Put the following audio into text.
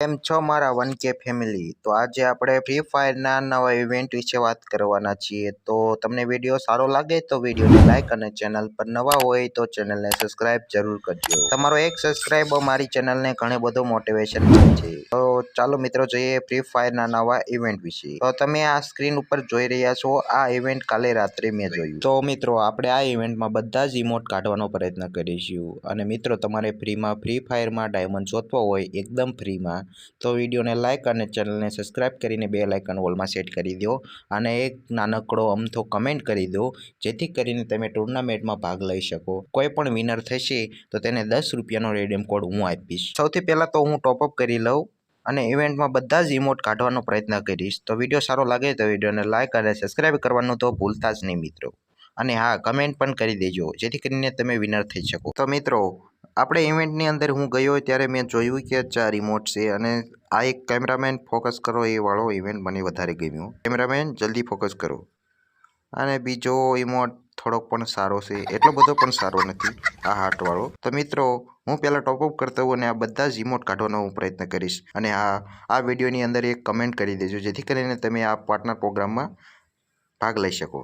કેમ છો મારા 1K ફેમિલી? તો આજે આપણે ફ્રી ફાયરના નવા ઇવેન્ટ વિશે વાત કરવાના છીએ. તો તમને વિડીયો સારો લાગે તો વિડીયોને લાઇક અને ચેનલ પર નવા હોય તો ચેનલને સબસ્ક્રાઇબ જરૂર કરજો. તમારો એક સબસ્ક્રાઇબ મારી ચેનલને ઘણો બધો મોટિવેશન મળે છે. તો ચાલો મિત્રો જોઈએ ફ્રી ફાયરના નવા ઇવેન્ટ વિશે. તો તમે આ સ્ક્રીન ઉપર જોઈ રહ્યા છો, આ ઇવેન્ટ કાલે રાત્રે મેં જોયું. તો મિત્રો આપણે આ ઇવેન્ટમાં બધા જ ઇમોટ કાઢવાનો પ્રયત્ન કરીશું. અને મિત્રો તમારે ફ્રી ફાયરમાં ડાયમંડ શોધવા હોય એકદમ ફ્રીમાં, તો વિડીયોને લાઇક અને ચેનલને સબસ્ક્રાઇબ કરીને બેલ આઇકન ઓલમાં સેટ કરી દો અને એક નાનકડો અમથો કમેન્ટ કરી દો, જેથી કરીને તમે ટુર્નામેન્ટમાં ભાગ લઈ શકો. કોઈ પણ વિનર થશે તો તેને 10 રૂપિયાનો રેડીમ કોડ હું આપીશ. સૌથી પહેલાં તો હું ટોપઅપ કરી લઉં અને ઇવેન્ટમાં બધા જ ઇમોટ કાઢવાનો પ્રયત્ન કરીશ. તો વિડીયો સારો લાગે તો વિડીયોને લાઇક અને સબસ્ક્રાઇબ કરવાનું તો ભૂલતા જ નહીં મિત્રો. અને હા, કમેન્ટ પણ કરી દેજો જેથી કરીને તમે વિનર થઈ શકો. તો મિત્રો આપણે ઇવેન્ટની અંદર હું ગયો ત્યારે મેં જોયું કે 4 ઇમોટ છે અને આ એક કેમેરામેન ફોકસ કરો એ વાળો ઇવેન્ટ મને વધારે ગમ્યો. કેમેરામેન જલ્દી ફોકસ કરો. અને બીજો ઇમોટ થોડોક પણ સારો છે, એટલો બધો પણ સારો નથી આ હાર્ટ વાળો. તો મિત્રો હું પહેલાં ટોપઅપ કરતો હોઉં અને આ બધા જ ઇમોટ કાઢવાનો હું પ્રયત્ન કરીશ. અને આ વિડીયોની અંદર એક કમેન્ટ કરી દેજો જેથી કરીને તમે આ પાર્ટનર પ્રોગ્રામમાં ભાગ લઈ શકો.